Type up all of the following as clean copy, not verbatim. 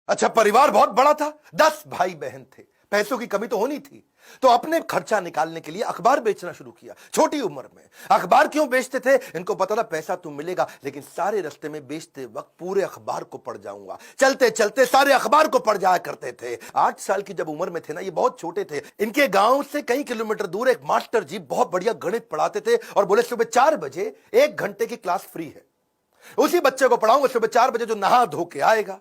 अच्छा, परिवार बहुत बड़ा था, 10 भाई बहन थे, पैसों की कमी तो होनी थी, तो अपने खर्चा निकालने के लिए अखबार बेचना शुरू किया। छोटी उम्र में अखबार क्यों बेचते थे? इनको पता था पैसा तो मिलेगा, लेकिन सारे रास्ते में बेचते वक्त पूरे अखबार को पढ़ जाऊंगा। चलते चलते सारे अखबार को पढ़ जाया करते थे। 8 साल की जब उम्र में थे ना, ये बहुत छोटे थे, इनके गांव से कई किलोमीटर दूर एक मास्टर जी बहुत बढ़िया गणित पढ़ाते थे और बोले सुबह 4 बजे 1 घंटे की क्लास फ्री है, उसी बच्चे को पढ़ाऊंगा सुबह 4 बजे जो नहा धो के आएगा।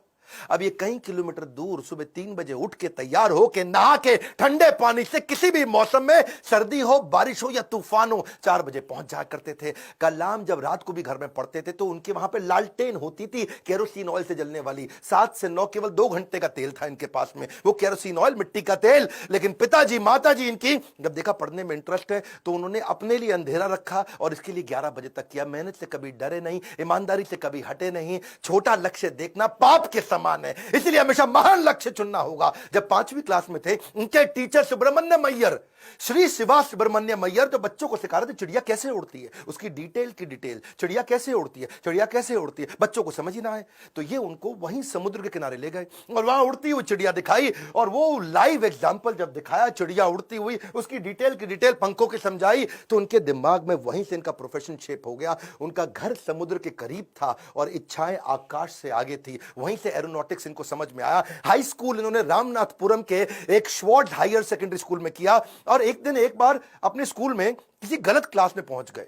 अब ये कई किलोमीटर दूर सुबह 3 बजे उठ के तैयार हो के नहा के ठंडे पानी से किसी भी मौसम में, सर्दी हो बारिश हो या तूफान हो, 4 बजे पहुंच जाया करते थे। कलाम जब रात को भी घर में पढ़ते थे तो उनके वहां पे लालटेन होती थी, केरोसिन ऑयल से जलने वाली। 7 से 9 केवल 2 घंटे का तेल था इनके पास में, वो केरोसिन ऑयल, मिट्टी का तेल। लेकिन पिताजी माताजी इनकी जब देखा पढ़ने में इंटरेस्ट है तो उन्होंने अपने लिए अंधेरा रखा और इसके लिए 11 बजे तक किया। मेहनत से कभी डरे नहीं, ईमानदारी से कभी हटे नहीं। छोटा लक्ष्य देखना पाप के समान है, इसलिए हमेशा महान लक्ष्य चुनना होगा। जब 5वीं क्लास में थे, उनके टीचर सुब्रमण्यम अय्यर, श्री शिवा सुब्रमण्यम अय्यर, तो बच्चों को सिखा रहे थे चिड़िया कैसे उड़ती है, उसकी डिटेल की डिटेल, चिड़िया कैसे उड़ती है, चिड़िया कैसे उड़ती है। बच्चों को समझ ही ना आए तो ये उनको वहीं समुद्र के किनारे ले गए और वहां उड़ती हुई चिड़िया दिखाई, और वो लाइव एग्जाम्पल जब दिखाया चिड़िया उड़ती हुई, उसकी डिटेल की डिटेल पंखों की समझाई, तो उनके दिमाग में वहीं से इनका प्रोफेशन शेप हो गया। उनका घर समुद्र के करीब था और इच्छाएं आकाश से आगे थी, वहीं से एरोनॉटिक्स इनको समझ में आया। हाई स्कूल इन्होंने रामनाथपुरम के एक श्वार्ट हायर सेकेंडरी स्कूल में किया और एक दिन एक बार अपने स्कूल में किसी गलत क्लास में पहुंच गए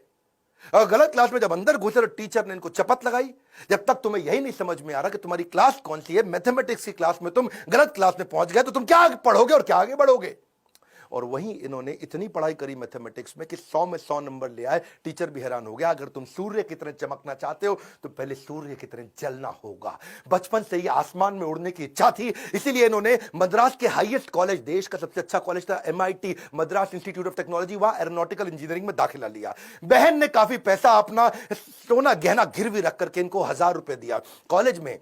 और गलत क्लास में जब अंदर घुसे तो टीचर ने इनको चपत लगाई, जब तक तुम्हें यही नहीं समझ में आ रहा कि तुम्हारी क्लास कौन सी है, मैथमेटिक्स की क्लास में तुम गलत क्लास में पहुंच गए तो तुम क्या पढ़ोगे और क्या आगे बढ़ोगे। और वहीं इन्होंने इतनी पढ़ाई करी मैथमेटिक्स में कि 100 में 100 नंबर ले आए। टीचर भी हैरान हो गया, अगर तुम सूर्य की तरह चमकना चाहते हो तो पहले सूर्य की तरह जलना होगा। बचपन से ही आसमान में उड़ने की इच्छा थी, इसीलिए इन्होंने मद्रास के हाईएस्ट कॉलेज, देश का सबसे अच्छा कॉलेज था MIT, Madras institute of technology, वहां एरोनॉटिकल इंजीनियरिंग में दाखिला लिया। बहन ने काफी पैसा अपना सोना गहना गिरवी रख करके इनको 1000 रुपए दिया। कॉलेज में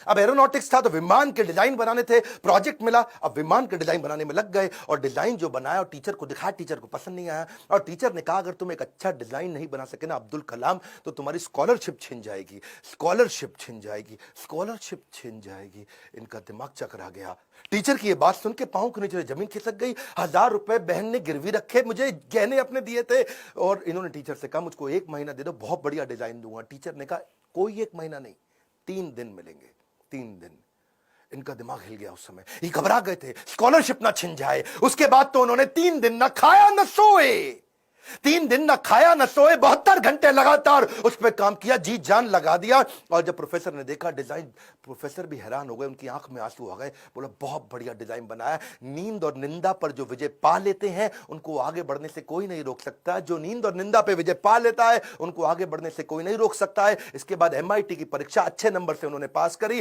अब एरोनॉटिक्स था तो विमान के डिजाइन बनाने थे, प्रोजेक्ट मिला, अब विमान के डिजाइन बनाने में लग गए और डिजाइन जो बनाया और टीचर को दिखाया, टीचर को पसंद नहीं आया और टीचर ने कहा अगर तुम एक अच्छा डिजाइन नहीं बना सके ना अब्दुल कलाम, तो तुम्हारी स्कॉलरशिप छिन जाएगी, स्कॉलरशिप छिन जाएगी, स्कॉलरशिप छिन जाएगी। इनका दिमाग चकरा गया। टीचर की ये बात सुन के पांव के नीचे जमीन खिसक गई। 1000 रुपए बहन ने गिरवी रखे, मुझे गहने अपने दिए थे, और इन्होंने टीचर से कहा मुझको 1 महीना दे दो, बहुत बढ़िया डिजाइन दूंगा। टीचर ने कहा कोई 1 महीना नहीं, 3 दिन मिलेंगे, 3 दिन। इनका दिमाग हिल गया उस समय, ये घबरा गए थे स्कॉलरशिप ना छिन जाए। उसके बाद तो उन्होंने 3 दिन ना खाया ना सोए, 3 दिन ना खाया ना सोए, 72 घंटे लगातार उस पर काम किया, जी जान लगा दिया। और जब प्रोफेसर ने देखा डिजाइन, प्रोफेसर भी हैरान हो गए, उनकी आंख में आंसू आ गए, बोला बहुत बढ़िया डिजाइन बनाया। नींद और निंदा पर जो विजय पा लेते हैं उनको आगे बढ़ने से कोई नहीं रोक सकता। जो नींद और निंदा पे विजय पा लेता है उनको आगे बढ़ने से कोई नहीं रोक सकता है। इसके बाद MIT की परीक्षा अच्छे नंबर से उन्होंने पास करी।